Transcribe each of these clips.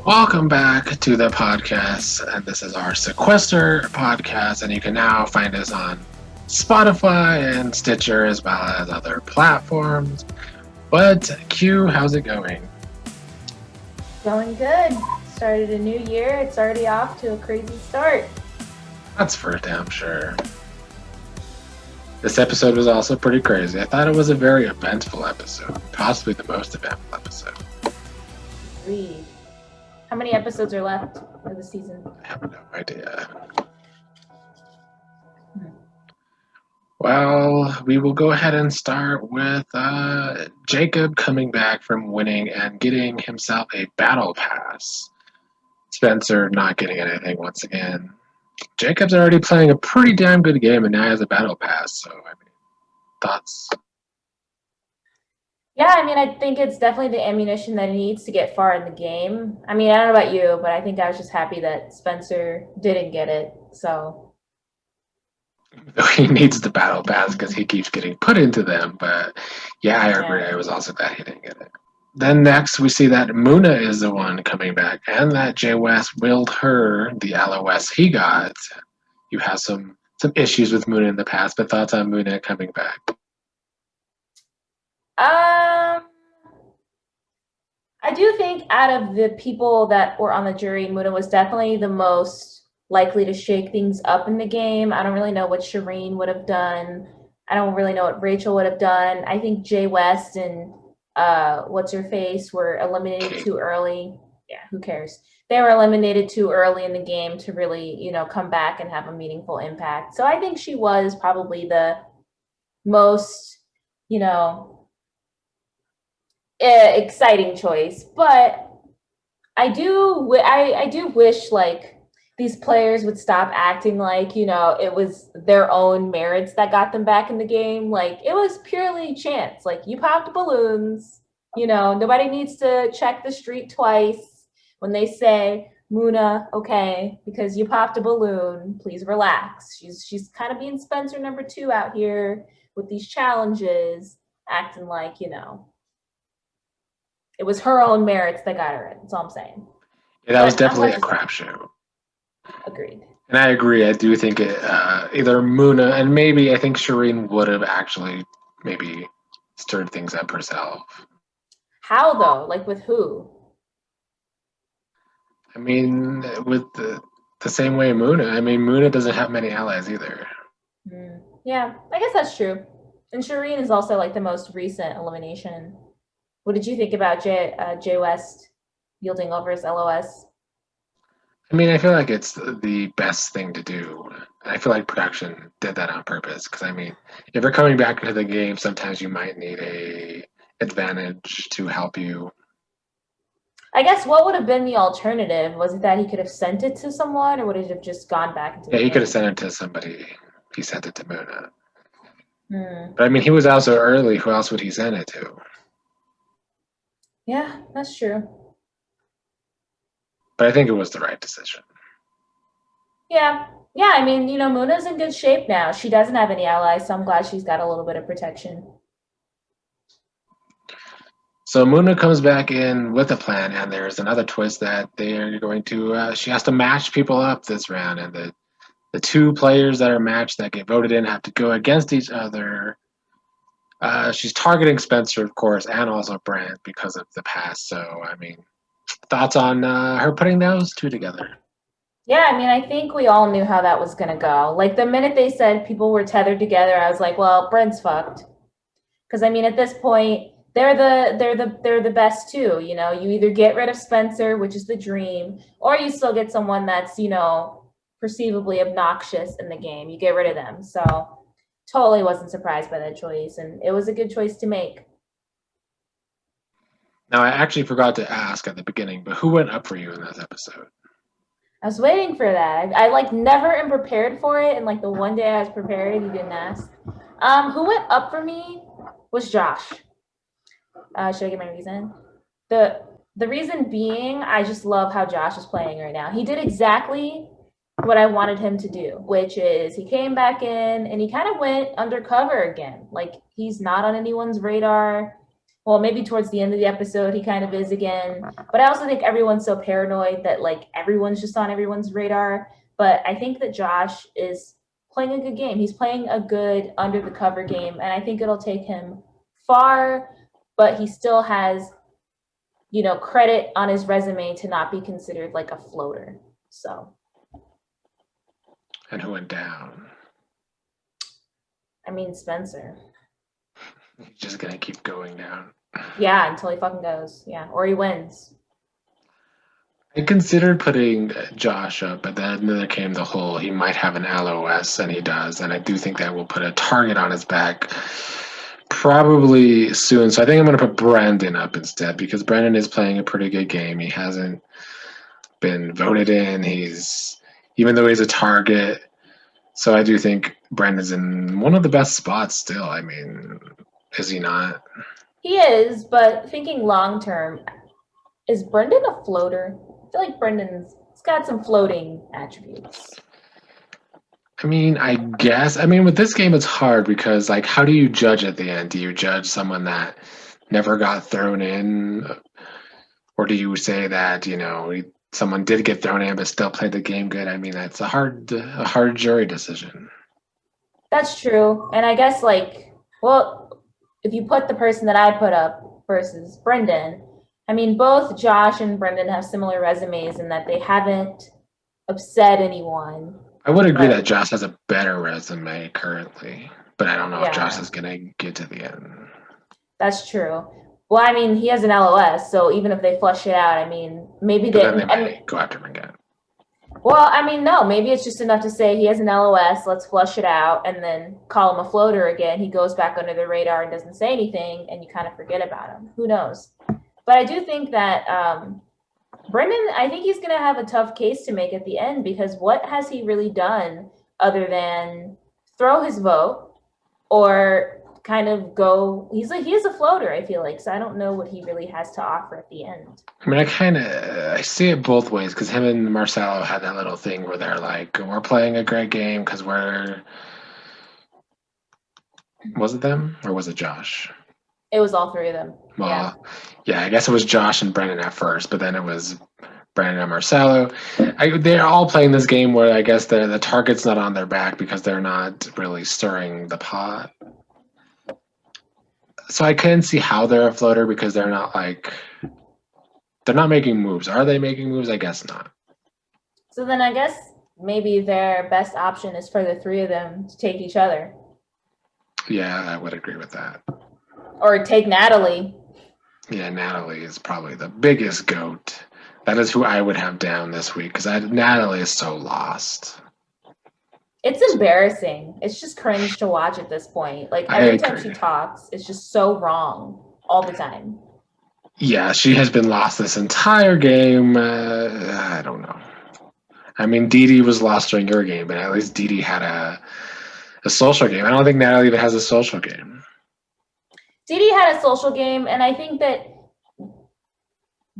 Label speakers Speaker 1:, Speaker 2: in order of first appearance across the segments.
Speaker 1: Welcome back to the podcast, and this is our Sequester podcast, and you can now find us on Spotify and Stitcher as well as other platforms. But Q, how's it going?
Speaker 2: Going good. Started a new year. It's already off to a crazy start.
Speaker 1: That's for damn sure. This episode was also pretty crazy. I thought it was a very eventful episode, possibly the most eventful episode.
Speaker 2: Agreed. How many episodes are left of the season?
Speaker 1: I have no idea. Well, we will go ahead and start with Jacob coming back from winning and getting himself a battle pass. Spencer not getting anything once again. Jacob's already playing a pretty damn good game and now he has a battle pass, so I mean, thoughts?
Speaker 2: Yeah, I think it's definitely the ammunition that he needs to get far in the game. I don't know about you, but I think I was just happy that Spencer didn't get it, so.
Speaker 1: He needs the battle pass because he keeps getting put into them, but yeah, I agree. I was also glad he didn't get it. Then next we see that Muna is the one coming back and that Jay West willed her the LOS he got. You have some issues with Muna in the past, but thoughts on Muna coming back?
Speaker 2: I do think out of the people that were on the jury, Muna was definitely the most likely to shake things up in the game. I don't really know what Shireen would have done. I don't really know what Rachel would have done. I think Jay West and what's her face were eliminated too early. Yeah, who cares? They were eliminated too early in the game to really, come back and have a meaningful impact. So I think she was probably the most, exciting choice. But I do wish these players would stop acting like, it was their own merits that got them back in the game. Like, it was purely chance. Like, you popped balloons, nobody needs to check the street twice when they say, Muna, okay, because you popped a balloon, please relax. She's kind of being Spencer number 2 out here with these challenges, acting like, it was her own merits that got her in. That's all I'm saying.
Speaker 1: Yeah, that was definitely a crapshoot.
Speaker 2: Agreed.
Speaker 1: And I agree. I do think either Muna and maybe I think Shireen would have actually maybe stirred things up herself.
Speaker 2: How though? Like with who?
Speaker 1: I mean, with the same way Muna. I mean, Muna doesn't have many allies either.
Speaker 2: Yeah, I guess that's true. And Shireen is also like the most recent elimination. What did you think about Jay West yielding over his LOS?
Speaker 1: I mean, I feel like it's the best thing to do. I feel like production did that on purpose because, I mean, if you're coming back into the game, sometimes you might need a advantage to help you.
Speaker 2: I guess what would have been the alternative? Was it that he could have sent it to someone or would it have just gone back into the game?
Speaker 1: He could have sent it to somebody. He sent it to Muna. But, I mean, he was also early. Who else would he send it to?
Speaker 2: Yeah, that's true.
Speaker 1: But I think it was the right decision.
Speaker 2: Yeah. I mean, Muna's in good shape now. She doesn't have any allies, so I'm glad she's got a little bit of protection.
Speaker 1: So Muna comes back in with a plan, and there's another twist that they're going to, she has to match people up this round, and the 2 players that are matched that get voted in have to go against each other. She's targeting Spencer, of course, and also Brand because of the past. So, I mean, thoughts on her putting those 2 together?
Speaker 2: Yeah, I think we all knew how that was going to go. Like, the minute they said people were tethered together, I was like, well, Brent's fucked. Because, at this point, they're the best 2, You either get rid of Spencer, which is the dream, or you still get someone that's, perceivably obnoxious in the game. You get rid of them. So totally wasn't surprised by that choice, and it was a good choice to make.
Speaker 1: Now, I actually forgot to ask at the beginning, but who went up for you in this episode?
Speaker 2: I was waiting for that. I never am prepared for it, and the one day I was prepared, you didn't ask. Who went up for me was Josh. Should I give my reason? The reason being, I just love how Josh is playing right now. He did exactly what I wanted him to do, which is he came back in and he kind of went undercover again. Like, he's not on anyone's radar. Well, maybe towards the end of the episode, he kind of is again. But I also think everyone's so paranoid that like everyone's just on everyone's radar. But I think that Josh is playing a good game. He's playing a good under the cover game, and I think it'll take him far. But he still has, credit on his resume to not be considered like a floater. So.
Speaker 1: And who went down?
Speaker 2: I mean, Spencer.
Speaker 1: He's just gonna keep going down.
Speaker 2: Yeah, until he fucking goes. Yeah, or he wins.
Speaker 1: I considered putting Josh up, but then there came the whole he might have an LOS, and he does, and I do think that will put a target on his back probably soon. So I think I'm going to put Brandon up instead because Brandon is playing a pretty good game. He hasn't been voted in. Even though he's a target, so I do think Brandon's in one of the best spots still. I mean, is he not?
Speaker 2: He is, but thinking long term, is Brendan a floater? I feel like Brendan's got some floating attributes.
Speaker 1: I mean, I guess. I mean, with this game, it's hard because, like, how do you judge at the end? Do you judge someone that never got thrown in, or do you say that someone did get thrown in but still played the game good? I mean, that's a hard jury decision.
Speaker 2: That's true, and I guess if you put the person that I put up versus Brendan, I mean, both Josh and Brendan have similar resumes in that they haven't upset anyone.
Speaker 1: I would agree that Josh has a better resume currently, but I don't know if Josh is going to get to the end.
Speaker 2: That's true. Well, I mean, he has an LOS, so even if they flush it out, I mean, maybe
Speaker 1: they might go after him again.
Speaker 2: Well, I mean, no, maybe it's just enough to say he has an LOS, let's flush it out, and then call him a floater again. He goes back under the radar and doesn't say anything, and you kind of forget about him. Who knows? But I do think that Brendan, I think he's going to have a tough case to make at the end because what has he really done other than throw his vote or kind of go? He is a floater, I feel like, so I don't know what he really has to offer at the end.
Speaker 1: I mean, I see it both ways because him and Marcelo had that little thing where they're like, we're playing a great game because was it them or was it Josh?
Speaker 2: It was all three of them.
Speaker 1: Well, yeah, I guess it was Josh and Brendan at first, but then it was Brandon and Marcelo. They're all playing this game where I guess the target's not on their back because they're not really stirring the pot. So I can see how they're a floater because they're not making moves. Are they making moves? I guess not.
Speaker 2: So then I guess maybe their best option is for the three of them to take each other.
Speaker 1: Yeah, I would agree with that.
Speaker 2: Or take Natalie.
Speaker 1: Yeah, Natalie is probably the biggest goat. That is who I would have down this week because Natalie is so lost.
Speaker 2: It's embarrassing. It's just cringe to watch at this point. Like every time she talks, it's just so wrong all the time.
Speaker 1: Yeah, she has been lost this entire game. I don't know. I mean, Didi was lost during your game, but at least Didi had a social game. I don't think Natalie even has a social game.
Speaker 2: Didi had a social game, and I think that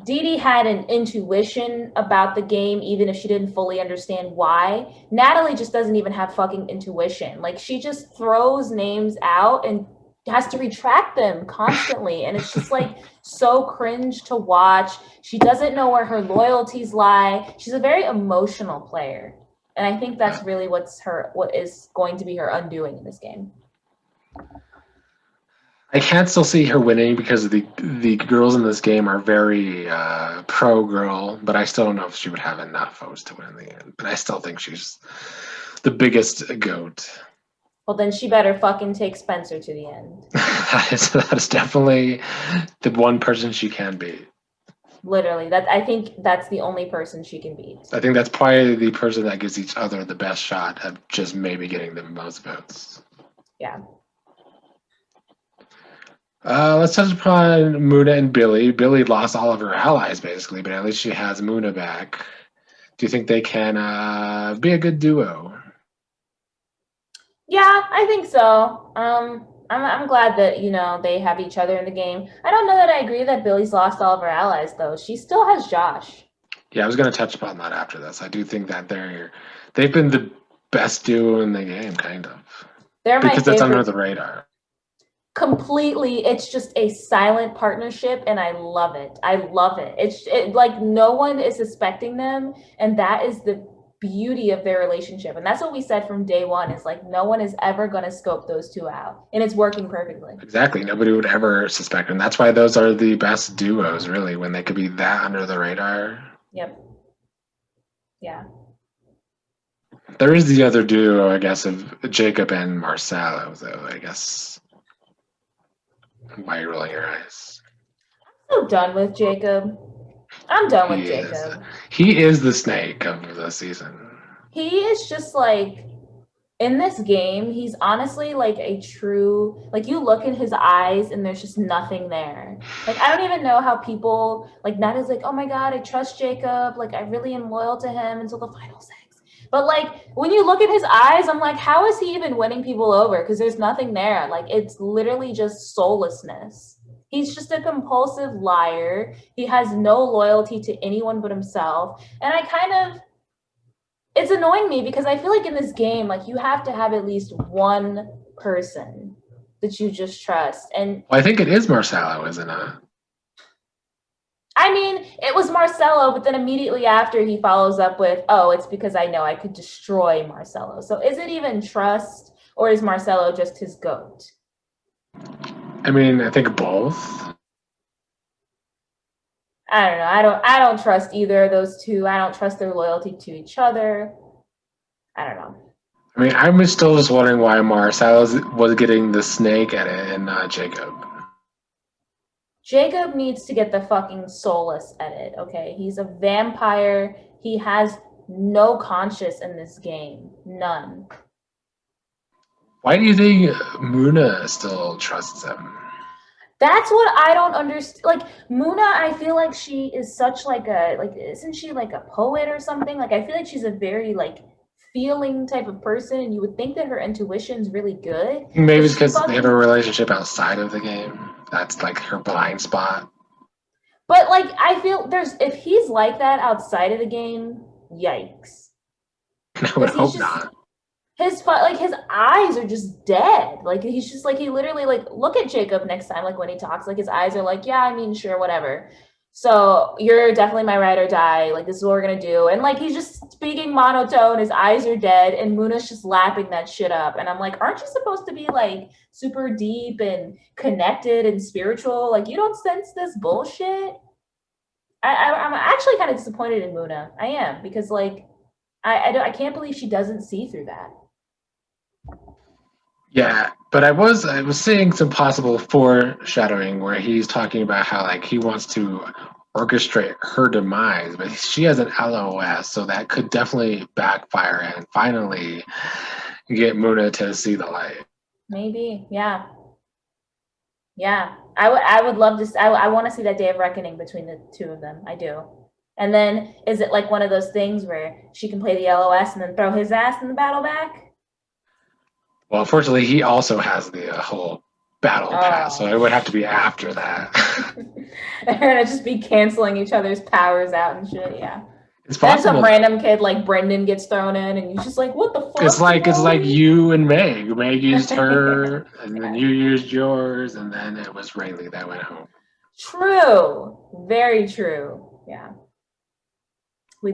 Speaker 2: Didi had an intuition about the game, even if she didn't fully understand why. Natalie just doesn't even have fucking intuition. Like, she just throws names out and has to retract them constantly. And it's just like so cringe to watch. She doesn't know where her loyalties lie. She's a very emotional player. And I think that's really what is going to be her undoing in this game.
Speaker 1: I can't still see her winning because the girls in this game are very pro girl, but I still don't know if she would have enough votes to win in the end. But I still think she's the biggest goat.
Speaker 2: Well, then she better fucking take Spencer to the end.
Speaker 1: That is definitely the one person she can beat.
Speaker 2: Literally, I think that's the only person she can beat.
Speaker 1: I think that's probably the person that gives each other the best shot at just maybe getting the most votes.
Speaker 2: Yeah.
Speaker 1: Let's touch upon Muna and Billy. Billy lost all of her allies, basically, but at least she has Muna back. Do you think they can be a good duo?
Speaker 2: Yeah, I think so. I'm glad that, they have each other in the game. I don't know that I agree that Billy's lost all of her allies, though. She still has Josh.
Speaker 1: Yeah, I was going to touch upon that after this. I do think that they've been the best duo in the game, kind of.
Speaker 2: They're
Speaker 1: because it's under the radar.
Speaker 2: completely, it's just a silent partnership, and I love it. I love it. Like no one is suspecting them, and that is the beauty of their relationship. And that's what we said from day one, is like no one is ever going to scope those two out, and it's working perfectly.
Speaker 1: Exactly. Nobody would ever suspect, and that's why those are the best duos, really, when they could be that under the radar.
Speaker 2: Yep. Yeah.
Speaker 1: There is the other duo, I guess, of Jacob and Marcelo, though. I guess. Why are you rolling your eyes?
Speaker 2: I'm done with Jacob. I'm done with Jacob.
Speaker 1: He is the snake of the season.
Speaker 2: He is just like, in this game, he's honestly like a true, like you look in his eyes and there's just nothing there. Like I don't even know how people, like Nat is like, oh my God, I trust Jacob. Like I really am loyal to him until the final 6. But like when you look at his eyes, I'm like, how is he even winning people over? Because there's nothing there. Like it's literally just soullessness. He's just a compulsive liar. He has no loyalty to anyone but himself. And I kind of, it's annoying me because I feel like in this game, like you have to have at least one person that you just trust. And
Speaker 1: well, I think it is Marcelo, isn't it?
Speaker 2: I mean, it was Marcelo, but then immediately after he follows up with, oh, it's because I know I could destroy Marcelo. So is it even trust, or is Marcelo just his goat?
Speaker 1: I mean, I think both.
Speaker 2: I don't know. I don't trust either of those two. I don't trust their loyalty to each other. I don't know.
Speaker 1: I mean, I'm still just wondering why Marcelo was getting the snake at it and not Jacob.
Speaker 2: Jacob needs to get the fucking soulless edit, okay? He's a vampire. He has no conscience in this game. None.
Speaker 1: Why do you think Muna still trusts him?
Speaker 2: That's what I don't understand. Like Muna, I feel like she is such like a, like, isn't she like a poet or something? Like I feel like she's a very like feeling type of person, and you would think that her intuition's really good.
Speaker 1: Maybe it's because they have a relationship outside of the game. That's like her blind spot.
Speaker 2: But like I feel there's, if he's like that outside of the game, yikes.
Speaker 1: I would hope not.
Speaker 2: His eyes are just dead. Like he's just like, he literally, like, look at Jacob next time, like when he talks, like his eyes are like, yeah, I mean, sure, whatever. So you're definitely my ride or die. Like this is what we're gonna do. And like he's just speaking monotone. His eyes are dead, and Muna's just lapping that shit up. And I'm like, aren't you supposed to be like super deep and connected and spiritual? Like you don't sense this bullshit. I'm actually kind of disappointed in Muna. I am, because like I can't believe she doesn't see through that.
Speaker 1: Yeah, but I was seeing some possible foreshadowing where he's talking about how like he wants to orchestrate her demise, but she has an LOS, so that could definitely backfire and finally get Muna to see the light.
Speaker 2: Maybe, yeah. Yeah, I would love to. I want to see that day of reckoning between the two of them. I do. And then is it like one of those things where she can play the LOS and then throw his ass in the battle back?
Speaker 1: Well, unfortunately, he also has the whole battle pass, so it would have to be after that.
Speaker 2: They're gonna just be canceling each other's powers out and shit. Yeah.
Speaker 1: It's possible.
Speaker 2: Then some random kid like Brendan gets thrown in, and you're just like, what the fuck?
Speaker 1: It's like you and Meg. Meg used her, and then you used yours, and then it was Rayleigh that went home.
Speaker 2: True. Very true. Yeah.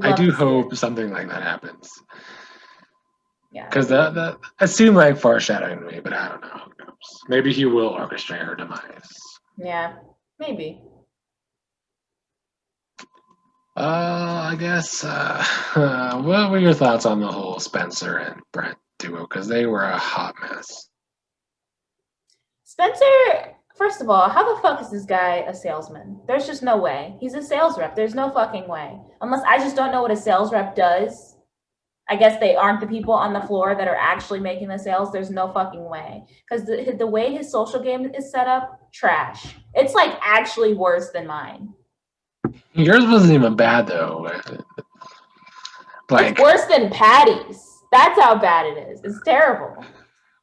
Speaker 1: I do hope something like that happens.
Speaker 2: Yeah.
Speaker 1: Because that seemed like foreshadowing to me, but I don't know. Who knows? Maybe he will orchestrate her demise.
Speaker 2: Yeah, maybe.
Speaker 1: I guess. What were your thoughts on the whole Spencer and Brent duo? Because they were a hot mess.
Speaker 2: Spencer, first of all, how the fuck is this guy a salesman? There's just no way. He's a sales rep. There's no fucking way. Unless I just don't know what a sales rep does. I guess they aren't the people on the floor that are actually making the sales. There's no fucking way. Because the way his social game is set up, trash. It's like actually worse than mine.
Speaker 1: Yours wasn't even bad though.
Speaker 2: Like, it's worse than Patty's. That's how bad it is. It's terrible.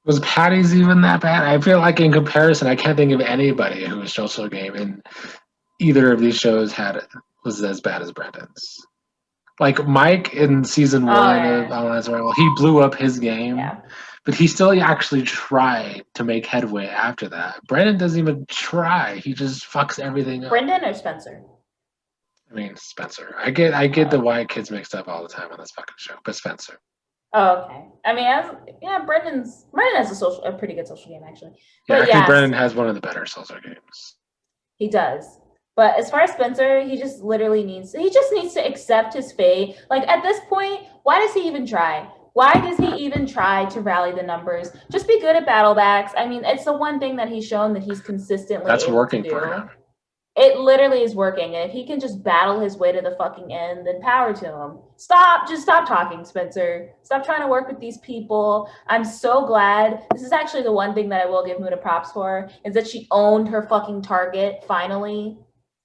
Speaker 1: Was Patty's even that bad? I feel like in comparison, I can't think of anybody whose social game in either of these shows was as bad as Brendan's. Like Mike in season 1 of Online Survival, he blew up his game.
Speaker 2: Yeah.
Speaker 1: But he still actually tried to make headway after that. Brandon doesn't even try. He just fucks everything up.
Speaker 2: Brendan or Spencer?
Speaker 1: I mean, Spencer. I get the white kids mixed up all the time on this fucking show, but Spencer.
Speaker 2: Oh, okay. I mean, Brendan has a pretty good social game actually.
Speaker 1: Yeah,
Speaker 2: But
Speaker 1: I think
Speaker 2: yes,
Speaker 1: Brendan has one of the better social games.
Speaker 2: he does. But as far as Spencer, he just needs to accept his fate. Like at this point, why does he even try? Why does he even try to rally the numbers? Just be good at battle backs. I mean, it's the one thing that he's shown that he's consistently
Speaker 1: That's
Speaker 2: able
Speaker 1: working
Speaker 2: to do.
Speaker 1: for him.
Speaker 2: It literally is working. And if he can just battle his way to the fucking end, then power to him. Just stop talking, Spencer. Stop trying to work with these people. I'm so glad. This is actually the one thing that I will give Muna props for, is that she owned her fucking target finally.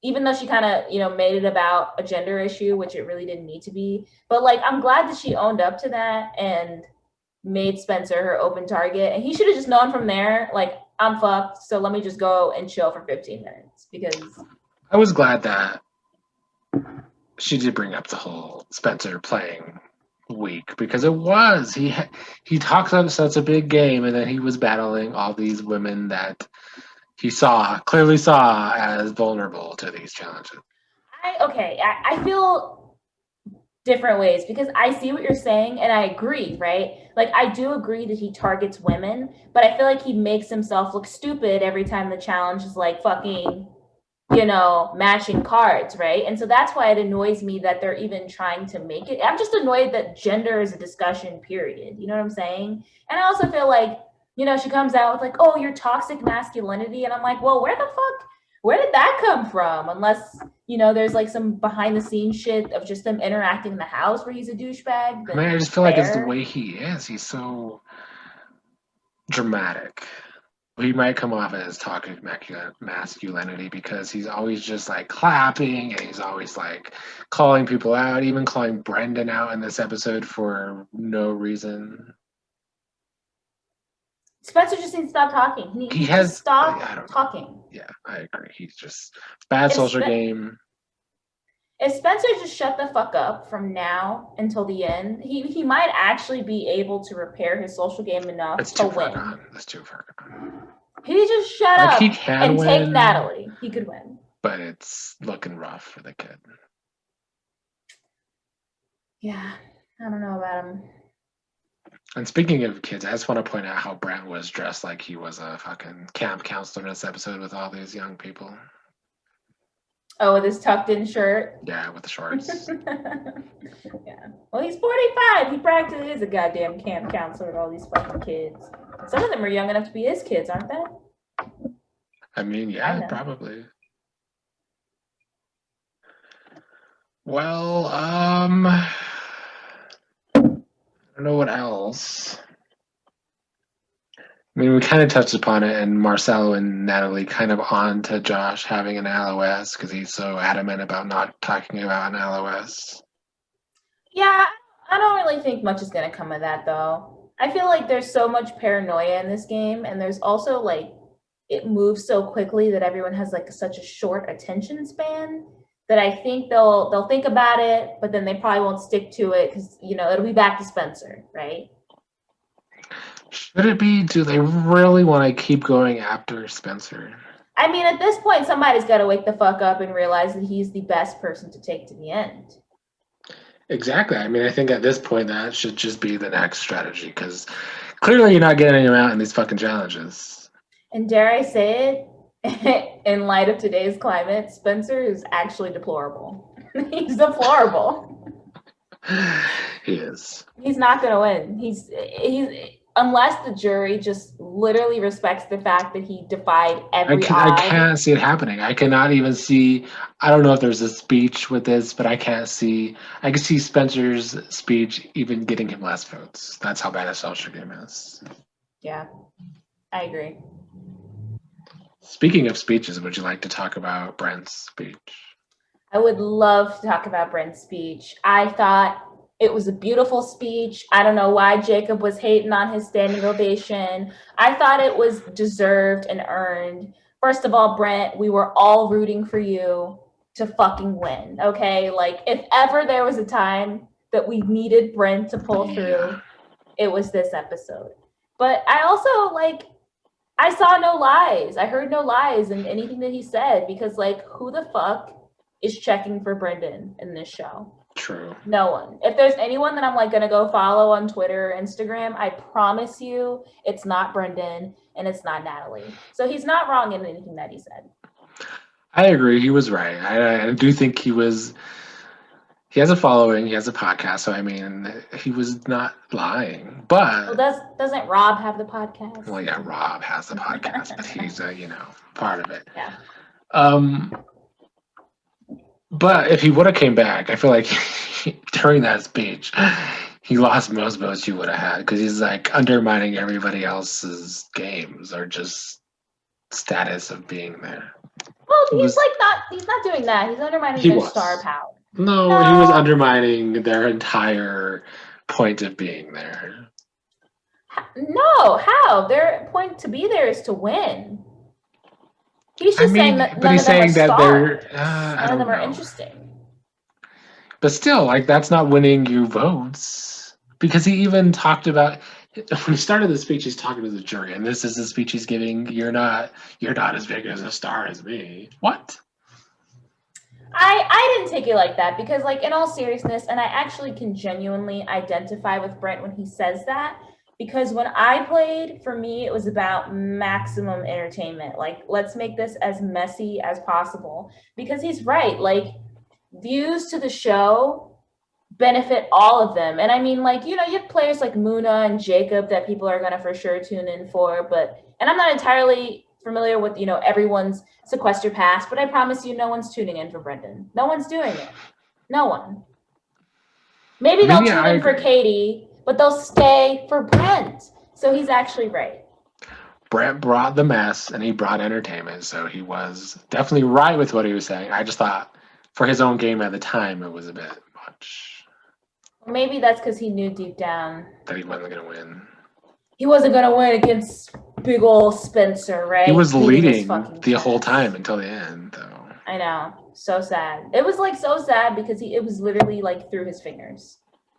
Speaker 2: Even though she kind of, made it about a gender issue, which it really didn't need to be. But like, I'm glad that she owned up to that and made Spencer her open target. And he should have just known from there, like, I'm fucked, so let me just go and chill for 15 minutes. Because
Speaker 1: I was glad that she did bring up the whole Spencer playing weak, because it was he talks about such a big game, and then he was battling all these women that he clearly saw as vulnerable to these challenges.
Speaker 2: I feel different ways, because I see what you're saying and I agree, right? Like, I do agree that he targets women, but I feel like he makes himself look stupid every time the challenge is like fucking, matching cards, right? And so that's why it annoys me that they're even trying to make it. I'm just annoyed that gender is a discussion, period. You know what I'm saying? And I also feel like, she comes out with like, oh, your toxic masculinity. And I'm like, well, where did that come from? Unless, there's like some behind the scenes shit of just them interacting in the house where he's a douchebag.
Speaker 1: I mean, I just feel like it's the way he is. He's so dramatic. He might come off as toxic masculinity because he's always just like clapping, and he's always like calling people out, even calling Brendan out in this episode for no reason.
Speaker 2: Spencer just needs to stop talking. He has to stop talking.
Speaker 1: Yeah, I agree. He's just bad social game.
Speaker 2: If Spencer just shut the fuck up from now until the end, he might actually be able to repair his social game enough to win.
Speaker 1: That's too far gone.
Speaker 2: He just shut up and take Natalie. He could win.
Speaker 1: But it's looking rough for the kid.
Speaker 2: Yeah, I don't know about him.
Speaker 1: And speaking of kids, I just want to point out how Brent was dressed like he was a fucking camp counselor in this episode with all these young people.
Speaker 2: Oh, with his tucked in shirt?
Speaker 1: Yeah, with the shorts.
Speaker 2: Yeah. Well, he's 45. He practically is a goddamn camp counselor with all these fucking kids. Some of them are young enough to be his kids, aren't they?
Speaker 1: I mean, yeah, probably. Well, I don't know what else. I mean, we kind of touched upon it, and Marcelo and Natalie kind of on to Josh having an LOS because he's so adamant about not talking about an LOS.
Speaker 2: Yeah, I don't really think much is going to come of that, though. I feel like there's so much paranoia in this game, and there's also, like, it moves so quickly that everyone has, like, such a short attention span that I think they'll think about it, but then they probably won't stick to it because, it'll be back to Spencer, right?
Speaker 1: Should it be? Do they really want to keep going after Spencer?
Speaker 2: I mean, at this point, somebody's got to wake the fuck up and realize that he's the best person to take to the end.
Speaker 1: Exactly. I mean, I think at this point that should just be the next strategy because clearly you're not getting him out in these fucking challenges.
Speaker 2: And dare I say it, in light of today's climate, Spencer is actually deplorable. He's deplorable.
Speaker 1: He is.
Speaker 2: He's not going to win. He's unless the jury just literally respects the fact that he defied every odd.
Speaker 1: I can't see it happening. I cannot even see. I don't know if there's a speech with this, but I can't see. I can see Spencer's speech even getting him less votes. That's how bad a social game is.
Speaker 2: Yeah, I agree.
Speaker 1: Speaking of speeches, would you like to talk about Brent's speech?
Speaker 2: I would love to talk about Brent's speech. I thought it was a beautiful speech. I don't know why Jacob was hating on his standing ovation. I thought it was deserved and earned. First of all, Brent, we were all rooting for you to fucking win, okay? Like, if ever there was a time that we needed Brent to pull through, it was this episode. But I also I saw no lies. I heard no lies in anything that he said because who the fuck is checking for Brendan in this show?
Speaker 1: True.
Speaker 2: No one. If there's anyone that I'm gonna go follow on Twitter or Instagram, I promise you it's not Brendan and it's not Natalie. So he's not wrong in anything that he said.
Speaker 1: I agree. He was right. I do think he was. He has a following. He has a podcast. So I mean, he was not lying. But
Speaker 2: doesn't Rob have the podcast?
Speaker 1: well, yeah, Rob has the podcast, but he's part of it.
Speaker 2: Yeah.
Speaker 1: But if he would have came back, I feel like during that speech, he lost most votes he would have had because he's like undermining everybody else's games or just status of being there.
Speaker 2: Well, he's not doing that. He's undermining their star power.
Speaker 1: No, he was undermining their entire point of being there.
Speaker 2: No, how? Their point to be there is to win. He's just saying that none of them are stars. None of them are interesting.
Speaker 1: But still, that's not winning you votes. Because he even talked about when he started the speech, he's talking to the jury, and this is the speech he's giving. You're not as big as a star as me. What?
Speaker 2: I didn't take it like that because, in all seriousness, and I actually can genuinely identify with Brent when he says that. Because when I played, for me, it was about maximum entertainment. Let's make this as messy as possible. Because he's right. Views to the show benefit all of them. And I mean, you have players like Muna and Jacob that people are going to for sure tune in for. And I'm not entirely familiar with, everyone's Sequester pass, but I promise you no one's tuning in for Brendan. No one's doing it. No one. Maybe they'll tune in for Katie, but they'll stay for Brent. So he's actually right.
Speaker 1: Brent brought the mess and he brought entertainment. So he was definitely right with what he was saying. I just thought for his own game at the time, it was a bit much.
Speaker 2: Maybe that's because he knew deep down
Speaker 1: that he wasn't going to win.
Speaker 2: He wasn't going to win against big old Spencer, right?
Speaker 1: He was leading the whole time until the end, though.
Speaker 2: I know. So sad. It was so sad because it was literally through his fingers.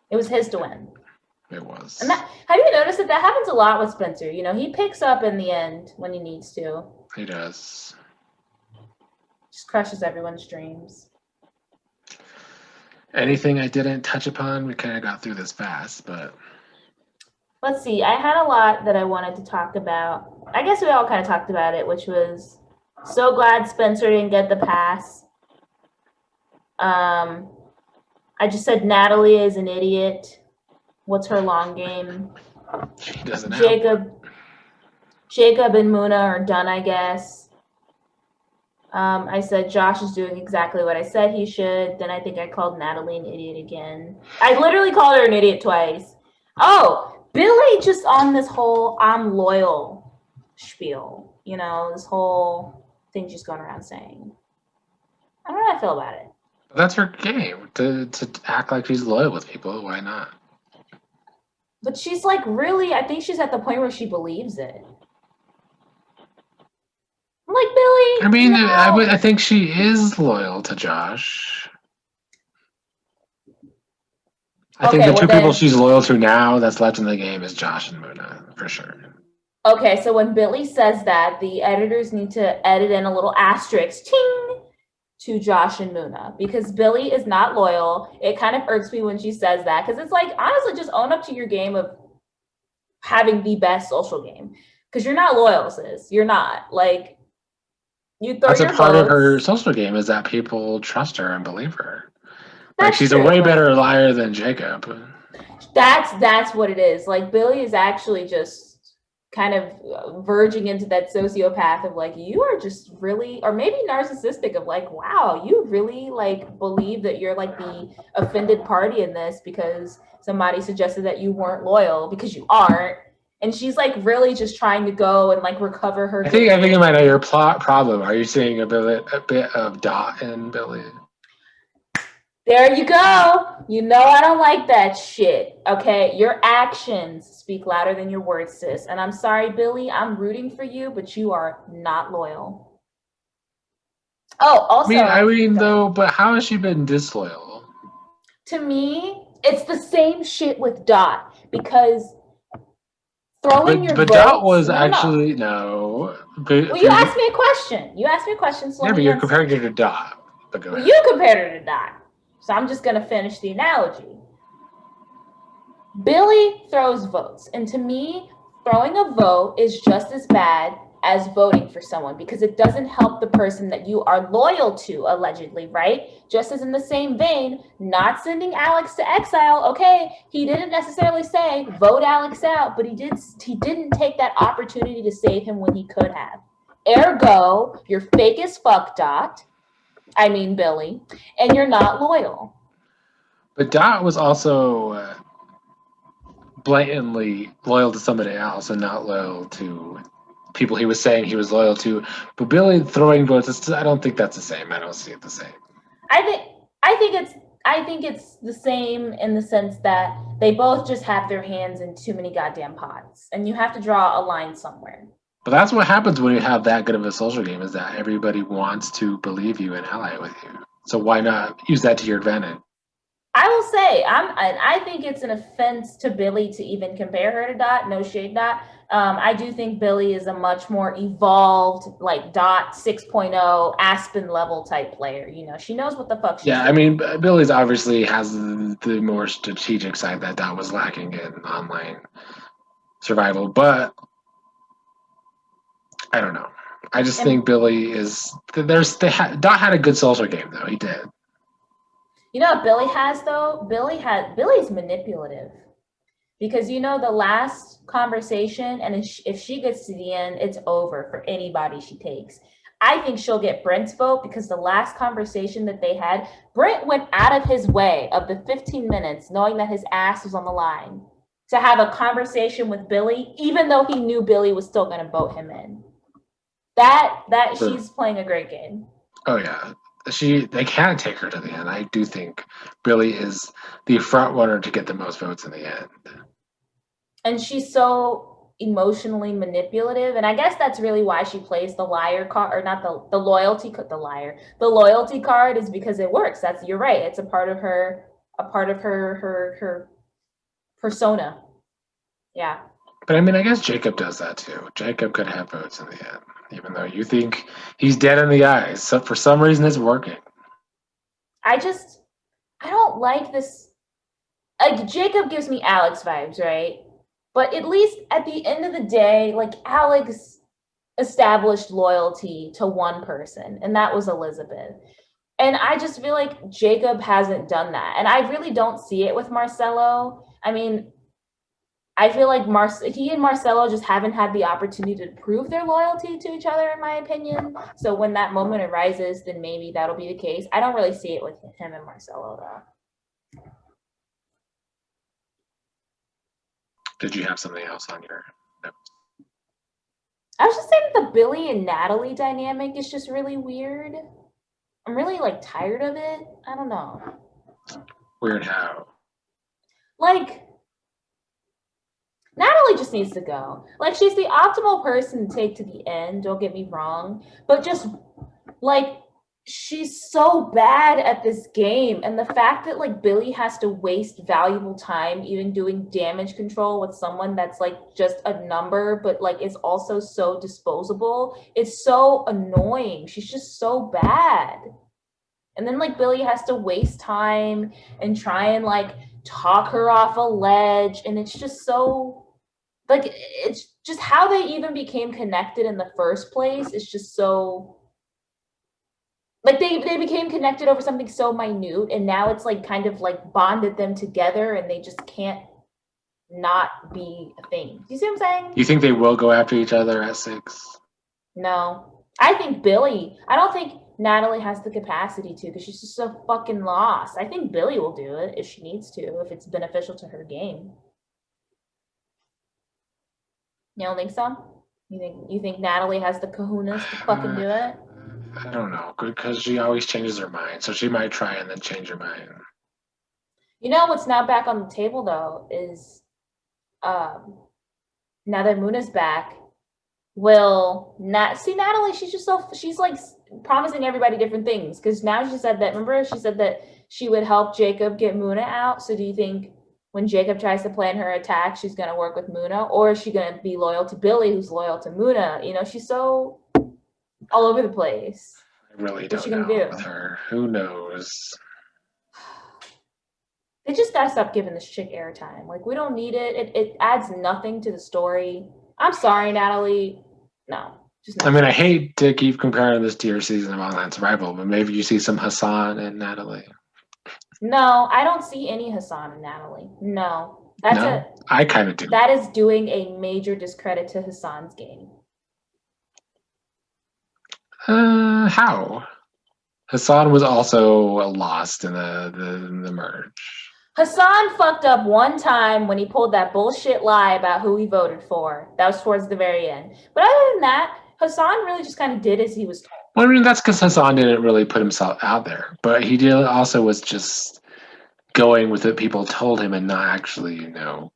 Speaker 2: It was his to win.
Speaker 1: It was.
Speaker 2: And have you noticed that happens a lot with Spencer? He picks up in the end when he needs to.
Speaker 1: He does.
Speaker 2: Just crushes everyone's dreams.
Speaker 1: Anything I didn't touch upon? We kind of got through this fast, but...
Speaker 2: Let's see. I had a lot that I wanted to talk about. I guess we all kind of talked about it, which was so glad Spencer didn't get the pass. I just said Natalie is an idiot. What's her long game?
Speaker 1: She doesn't have
Speaker 2: Jacob and Muna are done, I guess. I said Josh is doing exactly what I said he should. Then I think I called Natalie an idiot again. I literally called her an idiot twice. Oh, Billy just on this whole I'm loyal spiel. This whole thing she's going around saying. I don't know how I feel about it.
Speaker 1: That's her game, to act like she's loyal with people. Why not?
Speaker 2: But she's really, I think she's at the point where she believes it. I'm like, Billy.
Speaker 1: I mean, no. I think she is loyal to Josh. I think the two people she's loyal to now that's left in the game is Josh and Muna, for sure.
Speaker 2: Okay, so when Billy says that, the editors need to edit in a little asterisk, ting, to Josh and Muna, because Billy is not loyal. It kind of irks me when she says that, because it's honestly, just own up to your game of having the best social game, because you're not loyal, sis. You're not. You throw
Speaker 1: That's
Speaker 2: your
Speaker 1: a part
Speaker 2: votes.
Speaker 1: of her social game is that people trust her and believe her. She's true, a way better liar than Jacob.
Speaker 2: That's what it is. Billy is actually just kind of verging into that sociopath of you are just really, or maybe narcissistic of wow, you really believe that you're the offended party in this because somebody suggested that you weren't loyal because you aren't. And she's really just trying to go and recover her.
Speaker 1: I think you might know your plot problem. Are you seeing a bit of Dot in Billy?
Speaker 2: There you go. I don't like that shit. Okay, your actions speak louder than your words, sis. And I'm sorry, Billy. I'm rooting for you, but you are not loyal. Oh, also.
Speaker 1: I mean, though, but how has she been disloyal?
Speaker 2: To me, it's the same shit with Dot because throwing your
Speaker 1: But Dot
Speaker 2: votes.
Speaker 1: was actually no. But
Speaker 2: Well, you asked me a question. So
Speaker 1: yeah,
Speaker 2: let
Speaker 1: but
Speaker 2: me
Speaker 1: you're
Speaker 2: answer.
Speaker 1: comparing her to Dot. But go
Speaker 2: Well,
Speaker 1: ahead.
Speaker 2: you compared her to Dot. So I'm just going to finish the analogy. Billy throws votes. And to me, throwing a vote is just as bad as voting for someone because it doesn't help the person that you are loyal to, allegedly, right? Just as in the same vein, not sending Alex to exile. Okay, he didn't necessarily say vote Alex out, but he didn't take that opportunity to save him when he could have. Ergo, you're fake as fuck, Billy, and you're not loyal.
Speaker 1: But Dot was also blatantly loyal to somebody else and not loyal to people he was saying he was loyal to. But Billy throwing votes, I don't think that's the same. I don't see it the same.
Speaker 2: I think it's the same in the sense that they both just have their hands in too many goddamn pots, and you have to draw a line somewhere.
Speaker 1: But that's what happens when you have that good of a social game, is that everybody wants to believe you and ally with you. So why not use that to your advantage?
Speaker 2: I will say, I think it's an offense to Billy to even compare her to Dot. No shade, Dot. I do think Billy is a much more evolved, like Dot 6.0 Aspen level type player. You know, she knows what the fuck she's doing.
Speaker 1: Billy's obviously has the more strategic side that Dot was lacking in online survival, but I don't know. I just think Billy is Dot had a good social game though. He did.
Speaker 2: You know what Billy has though? Billy's manipulative. Because the last conversation, and if she gets to the end, it's over for anybody she takes. I think she'll get Brent's vote because the last conversation that they had, Brent went out of his way of the 15 minutes, knowing that his ass was on the line, to have a conversation with Billy, even though he knew Billy was still going to vote him in. She's playing a great game.
Speaker 1: Oh yeah, they can't take her to the end. I do think Billy is the front runner to get the most votes in the end.
Speaker 2: And she's so emotionally manipulative, and I guess that's really why she plays the liar card, or not the loyalty the loyalty card, is because it works. You're right, it's a part of her persona. Yeah.
Speaker 1: But I mean, I guess Jacob does that too. Jacob could have votes in the end, even though you think he's dead in the eyes. So for some reason, it's working.
Speaker 2: I don't like this. Like, Jacob gives me Alex vibes, right? But at least at the end of the day, like, Alex established loyalty to one person, and that was Elizabeth. And I just feel like Jacob hasn't done that. And I really don't see it with Marcelo. I mean, I feel like he and Marcelo just haven't had the opportunity to prove their loyalty to each other, in my opinion. So when that moment arises, then maybe that'll be the case. I don't really see it with him and Marcelo, though.
Speaker 1: Did you have something else on your notes?
Speaker 2: I was just saying the Billy and Natalie dynamic is just really weird. I'm really tired of it. I don't know.
Speaker 1: Weird how?
Speaker 2: Like, Natalie just needs to go. Like, she's the optimal person to take to the end, don't get me wrong. But just, she's so bad at this game. And the fact that, Billy has to waste valuable time even doing damage control with someone that's, just a number, but, is also so disposable, it's so annoying. She's just so bad. And then, Billy has to waste time and try and, talk her off a ledge. And it's just so... it's just how they even became connected in the first place. It's just so they became connected over something so minute, and now it's kind of bonded them together, and they just can't not be a thing. Do you see what I'm saying?
Speaker 1: You think they will go after each other at 6?
Speaker 2: No, I don't think Natalie has the capacity to, because she's just so fucking lost. I think Billy will do it if she needs to, if it's beneficial to her game. You don't think so? You think Natalie has the kahunas to fucking do it?
Speaker 1: I don't know, because she always changes her mind, so she might try and then change her mind.
Speaker 2: You know what's now back on the table though is, now that Muna's back, Natalie? She's promising everybody different things, because now she said that. Remember, she said that she would help Jacob get Muna out. So do you think when Jacob tries to plan her attack, she's going to work with Muna, or is she going to be loyal to Billy, who's loyal to Muna? You know, she's so all over the place.
Speaker 1: I really
Speaker 2: What's
Speaker 1: don't
Speaker 2: she gonna
Speaker 1: know
Speaker 2: do?
Speaker 1: with her. Who knows?
Speaker 2: They just gotta stop giving this chick airtime. Like, we don't need it. It adds nothing to the story. I'm sorry, Natalie. No, just
Speaker 1: I
Speaker 2: no.
Speaker 1: mean, I hate to keep comparing this to your season of Online Survival, but maybe you see some Hassan and Natalie.
Speaker 2: No, I don't see any Hassan and Natalie. No,
Speaker 1: I kind of do.
Speaker 2: That is doing a major discredit to Hassan's game.
Speaker 1: How? Hassan was also lost in the merge.
Speaker 2: Hassan fucked up one time when he pulled that bullshit lie about who he voted for. That was towards the very end. But other than that, Hassan really just kind of did as he was told.
Speaker 1: Well, I mean, that's because Hassan didn't really put himself out there, but he did also was just going with what people told him and not actually,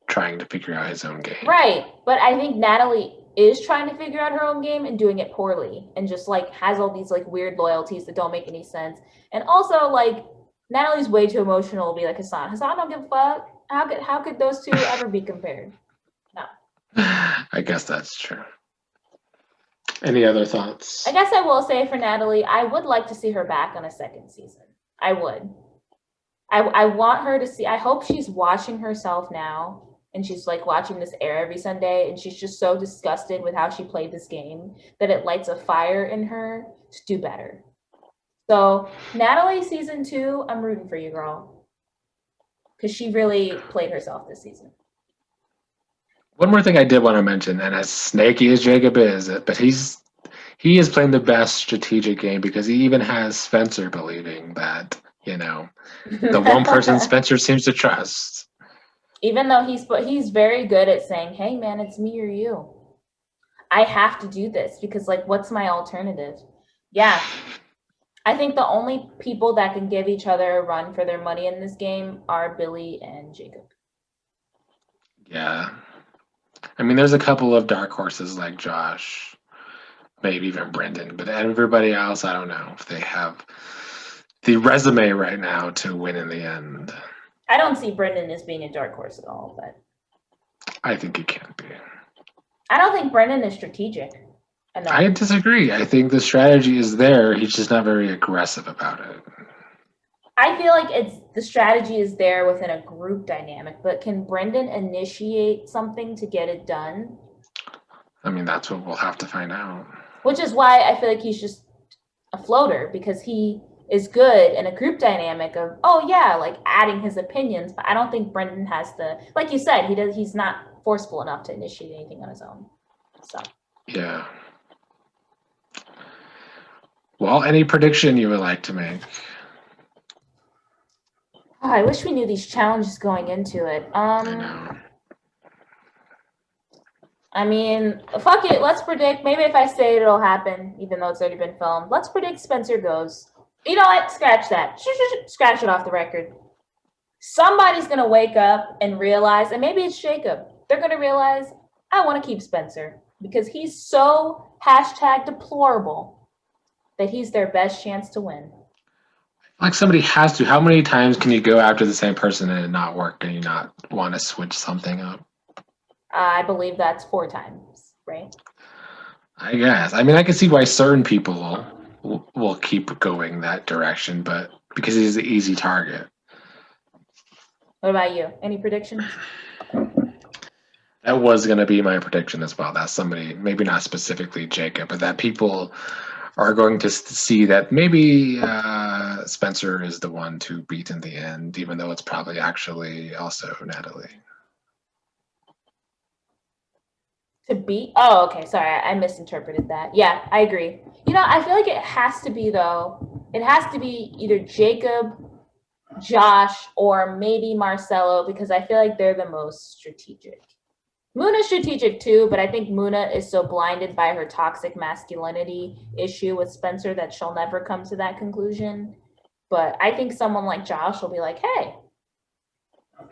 Speaker 1: trying to figure out his own game.
Speaker 2: Right, but I think Natalie is trying to figure out her own game and doing it poorly, and just like has all these like weird loyalties that don't make any sense. And also, like, Natalie's way too emotional to be like Hassan. Hassan don't give a fuck. How could those two ever be compared? No.
Speaker 1: I guess that's true. Any other thoughts?
Speaker 2: I guess I will say for Natalie, I would like to see her back on a second season. I would. I want her to see. I hope she's watching herself now, and she's like watching this air every Sunday, and she's just so disgusted with how she played this game that it lights a fire in her to do better. So Natalie season 2, I'm rooting for you, girl, because she really played herself this season.
Speaker 1: One more thing I did want to mention, and as snaky as Jacob is, but he is playing the best strategic game because he even has Spencer believing that, the one person Spencer seems to trust.
Speaker 2: Even though he's very good at saying, "Hey man, it's me or you. I have to do this because like what's my alternative?" Yeah. I think the only people that can give each other a run for their money in this game are Billy and Jacob.
Speaker 1: Yeah. I mean, there's a couple of dark horses like Josh, maybe even Brendan, but everybody else, I don't know if they have the resume right now to win in the end.
Speaker 2: I don't see Brendan as being a dark horse at all, but
Speaker 1: I think he can be.
Speaker 2: I don't think Brendan is strategic enough.
Speaker 1: I disagree. I think the strategy is there. He's just not very aggressive about it.
Speaker 2: I feel like the strategy is there within a group dynamic, but can Brendan initiate something to get it done?
Speaker 1: I mean, that's what we'll have to find out.
Speaker 2: Which is why I feel like he's just a floater, because he is good in a group dynamic of, oh yeah, like adding his opinions, but I don't think Brendan has like you said, he's not forceful enough to initiate anything on his own. So
Speaker 1: yeah. Well, any prediction you would like to make?
Speaker 2: Oh, I wish we knew these challenges going into it.
Speaker 1: I know.
Speaker 2: I mean, fuck it. Let's predict. Maybe if I say it, it'll happen, even though it's already been filmed. Let's predict Spencer goes. You know what? Scratch that. Scratch it off the record. Somebody's going to wake up and realize, and maybe it's Jacob. They're going to realize, I want to keep Spencer because he's so #deplorable that he's their best chance to win.
Speaker 1: Like somebody has to. How many times can you go after the same person and it not work and you not want to switch something up?
Speaker 2: I believe that's 4 times, right?
Speaker 1: I guess. I mean, I can see why certain people will keep going that direction, but because he's an easy target.
Speaker 2: What about you? Any predictions?
Speaker 1: That was going to be my prediction as well. That somebody, maybe not specifically Jacob, but that people are going to see that maybe Spencer is the one to beat in the end, even though it's probably actually also Natalie.
Speaker 2: To beat? Oh, okay. Sorry, I misinterpreted that. Yeah, I agree. I feel like it has to be, though. It has to be either Jacob, Josh, or maybe Marcelo, because I feel like they're the most strategic. Muna's strategic too, but I think Muna is so blinded by her toxic masculinity issue with Spencer that she'll never come to that conclusion. But I think someone like Josh will be like, hey.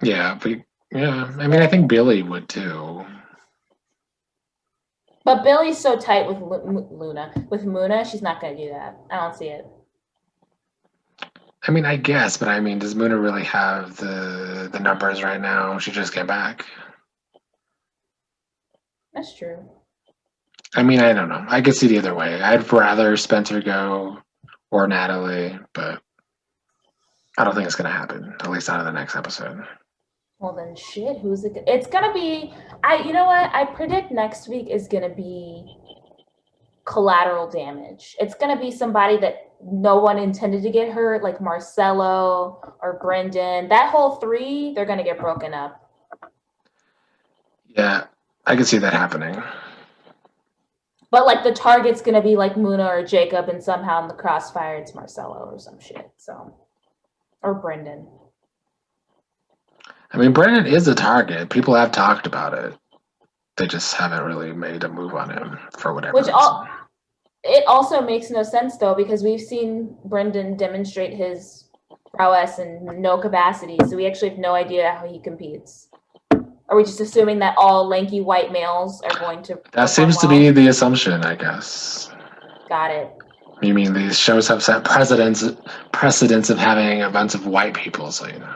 Speaker 1: Yeah, but I mean, I think Billy would too.
Speaker 2: But Billy's so tight with Muna. She's not going to do that. I don't see it.
Speaker 1: I mean, I guess, but I mean, does Muna really have the numbers right now? She just came back.
Speaker 2: That's true.
Speaker 1: I mean, I don't know. I could see it either way. I'd rather Spencer go or Natalie, but I don't think it's going to happen. At least not in the next episode.
Speaker 2: Well then, shit. Who's it? It's gonna be. You know what? I predict next week is gonna be collateral damage. It's gonna be somebody that no one intended to get hurt, like Marcelo or Brendan. That whole three, they're gonna get broken up.
Speaker 1: Yeah, I could see that happening.
Speaker 2: But like the target's gonna be like Muna or Jacob, and somehow in the crossfire it's Marcelo or some shit. So, or Brendan.
Speaker 1: I mean, Brendan is a target. People have talked about it. They just haven't really made a move on him for whatever reason.
Speaker 2: It also makes no sense though, because we've seen Brendan demonstrate his prowess in no capacity, so we actually have no idea how he competes. Are we just assuming that all lanky white males are going to?
Speaker 1: That seems to be the assumption, I guess.
Speaker 2: Got it.
Speaker 1: You mean these shows have set precedents of having a bunch of white people, so you know.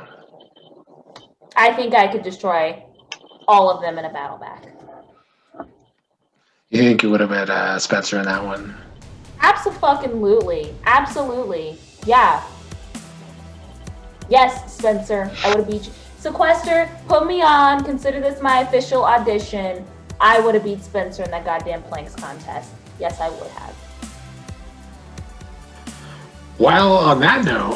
Speaker 2: I think I could destroy all of them in a battle back.
Speaker 1: You think it would have been Spencer in that one?
Speaker 2: Absolutely. Absolutely. Yeah. Yes, Spencer. I would have beat you. Sequester, put me on. Consider this my official audition. I would have beat Spencer in that goddamn planks contest. Yes, I would have.
Speaker 1: Well, on that note,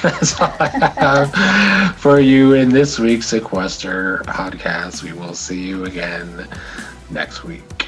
Speaker 1: that's all I have for you in this week's Sequester podcast. We will see you again next week.